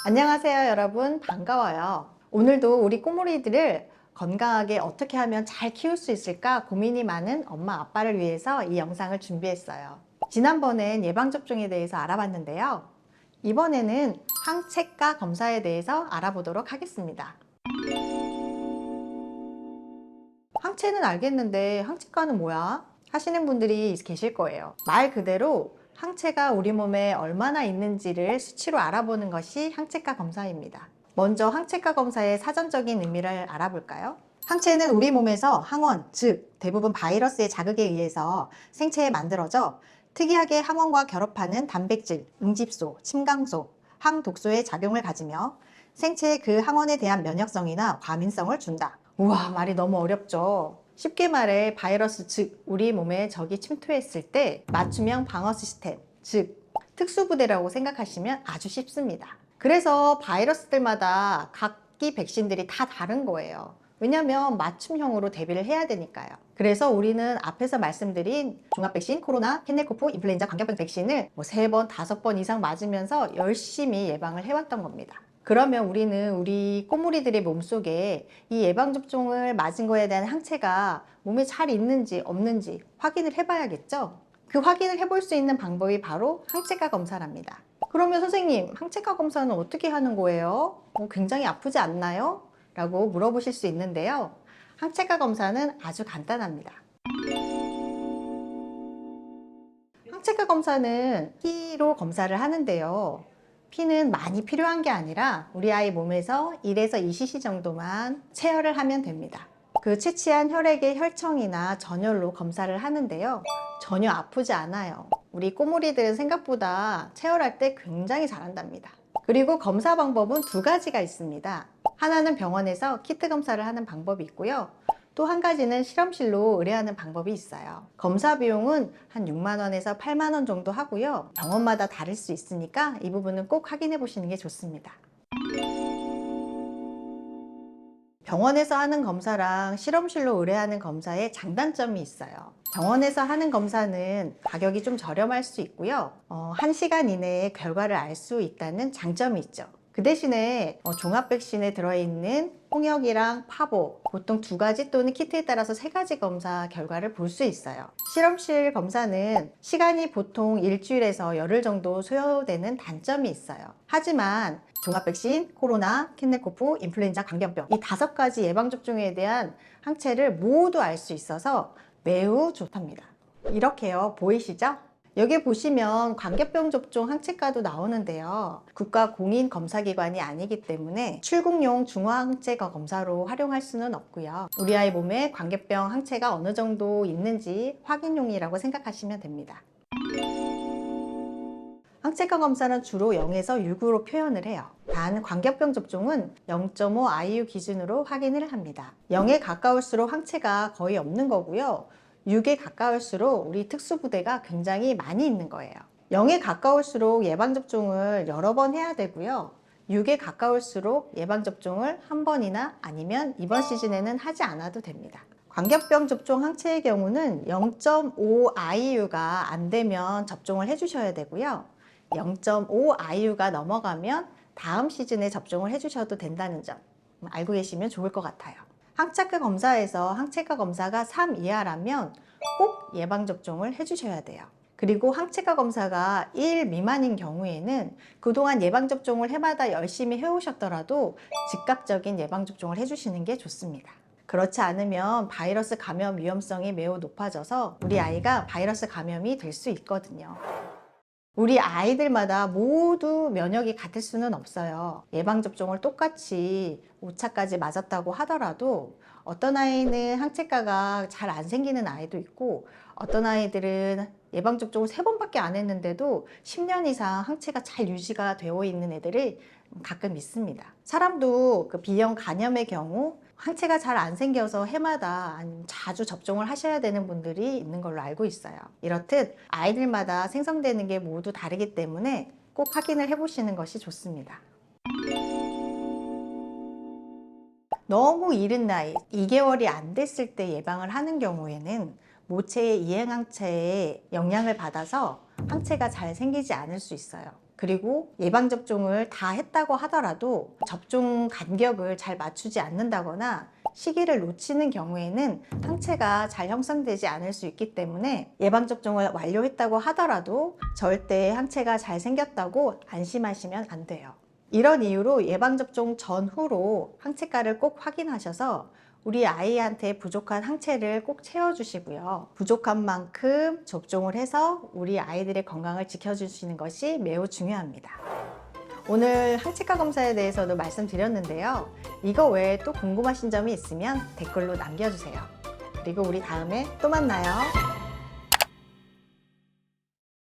안녕하세요 여러분, 반가워요. 오늘도 우리 꼬물이들을 건강하게 어떻게 하면 잘 키울 수 있을까 고민이 많은 엄마 아빠를 위해서 이 영상을 준비했어요. 지난번엔 예방접종에 대해서 알아봤는데요, 이번에는 항체가 검사에 대해서 알아보도록 하겠습니다. 항체는 알겠는데 항체가는 뭐야? 하시는 분들이 계실 거예요. 말 그대로 항체가 우리 몸에 얼마나 있는지를 수치로 알아보는 것이 항체가 검사입니다. 먼저 항체가 검사의 사전적인 의미를 알아볼까요? 항체는 우리 몸에서 항원, 즉 대부분 바이러스의 자극에 의해서 생체에 만들어져 특이하게 항원과 결합하는 단백질, 응집소, 침강소, 항독소의 작용을 가지며 생체에 그 항원에 대한 면역성이나 과민성을 준다. 우와, 말이 너무 어렵죠? 쉽게 말해 바이러스, 즉 우리 몸에 적이 침투했을 때 맞춤형 방어 시스템, 즉 특수부대라고 생각하시면 아주 쉽습니다. 그래서 바이러스들마다 각기 백신들이 다 다른 거예요. 왜냐하면 맞춤형으로 대비를 해야 되니까요. 그래서 우리는 앞에서 말씀드린 종합백신, 코로나, 캔넬코프, 인플루엔자, 광견병 백신을 3번, 5번 이상 맞으면서 열심히 예방을 해왔던 겁니다. 그러면 우리는 우리 꼬물이들의 몸속에 이 예방접종을 맞은 거에 대한 항체가 몸에 잘 있는지 없는지 확인을 해봐야겠죠? 그 확인을 해볼 수 있는 방법이 바로 항체가 검사랍니다. 그러면 선생님, 항체가 검사는 어떻게 하는 거예요? 굉장히 아프지 않나요? 라고 물어보실 수 있는데요. 항체가 검사는 아주 간단합니다. 항체가 검사는 피로 검사를 하는데요. 피는 많이 필요한 게 아니라 우리 아이 몸에서 1에서 2cc 정도만 체열을 하면 됩니다. 그 채취한 혈액의 혈청이나 전혈로 검사를 하는데요, 전혀 아프지 않아요. 우리 꼬물이들은 생각보다 체열할 때 굉장히 잘한답니다. 그리고 검사 방법은 2가지가 있습니다. 하나는 병원에서 키트 검사를 하는 방법이 있고요, 또 한 가지는 실험실로 의뢰하는 방법이 있어요. 검사 비용은 한 6만 원에서 8만 원 정도 하고요. 병원마다 다를 수 있으니까 이 부분은 꼭 확인해 보시는 게 좋습니다. 병원에서 하는 검사랑 실험실로 의뢰하는 검사에 장단점이 있어요. 병원에서 하는 검사는 가격이 좀 저렴할 수 있고요. 1시간 이내에 결과를 알 수 있다는 장점이 있죠. 그 대신에 종합백신에 들어있는 홍역이랑 파보, 보통 2가지 또는 키트에 따라서 3가지 검사 결과를 볼 수 있어요. 실험실 검사는 시간이 보통 일주일에서 열흘 정도 소요되는 단점이 있어요. 하지만 종합백신, 코로나, 캔넬코프, 인플루엔자, 광견병 이 5가지 예방접종에 대한 항체를 모두 알 수 있어서 매우 좋답니다. 이렇게요, 보이시죠? 여기 보시면 광견병 접종 항체가도 나오는데요, 국가 공인 검사기관이 아니기 때문에 출국용 중화항체가 검사로 활용할 수는 없고요, 우리 아이 몸에 광견병 항체가 어느 정도 있는지 확인용이라고 생각하시면 됩니다. 항체가 검사는 주로 0에서 6으로 표현을 해요. 단 광견병 접종은 0.5 IU 기준으로 확인을 합니다. 0에 가까울수록 항체가 거의 없는 거고요, 6에 가까울수록 우리 특수부대가 굉장히 많이 있는 거예요. 0에 가까울수록 예방접종을 여러 번 해야 되고요, 6에 가까울수록 예방접종을 한 번이나 아니면 이번 시즌에는 하지 않아도 됩니다. 광견병 접종 항체의 경우는 0.5 IU가 안 되면 접종을 해주셔야 되고요, 0.5 IU가 넘어가면 다음 시즌에 접종을 해주셔도 된다는 점 알고 계시면 좋을 것 같아요. 항체가 검사에서 항체가 검사가 3 이하라면 꼭 예방접종을 해주셔야 돼요. 그리고 항체가 검사가 1 미만인 경우에는 그동안 예방접종을 해마다 열심히 해오셨더라도 즉각적인 예방접종을 해주시는 게 좋습니다. 그렇지 않으면 바이러스 감염 위험성이 매우 높아져서 우리 아이가 바이러스 감염이 될 수 있거든요. 우리 아이들마다 모두 면역이 같을 수는 없어요. 예방접종을 똑같이 5차까지 맞았다고 하더라도 어떤 아이는 항체가가 잘 안 생기는 아이도 있고, 어떤 아이들은 예방접종을 3번밖에 안 했는데도 10년 이상 항체가 잘 유지가 되어 있는 애들이 가끔 있습니다. 사람도 그 B형 간염의 경우 항체가 잘 안 생겨서 해마다 아니면 자주 접종을 하셔야 되는 분들이 있는 걸로 알고 있어요. 이렇듯 아이들마다 생성되는 게 모두 다르기 때문에 꼭 확인을 해보시는 것이 좋습니다. 너무 이른 나이, 2개월이 안 됐을 때 예방을 하는 경우에는 모체의 이행항체에 영향을 받아서 항체가 잘 생기지 않을 수 있어요. 그리고 예방접종을 다 했다고 하더라도 접종 간격을 잘 맞추지 않는다거나 시기를 놓치는 경우에는 항체가 잘 형성되지 않을 수 있기 때문에 예방접종을 완료했다고 하더라도 절대 항체가 잘 생겼다고 안심하시면 안 돼요. 이런 이유로 예방접종 전후로 항체가를 꼭 확인하셔서 우리 아이한테 부족한 항체를 꼭 채워주시고요. 부족한 만큼 접종을 해서 우리 아이들의 건강을 지켜주시는 것이 매우 중요합니다. 오늘 항체가 검사에 대해서도 말씀드렸는데요. 이거 외에 또 궁금하신 점이 있으면 댓글로 남겨주세요. 그리고 우리 다음에 또 만나요.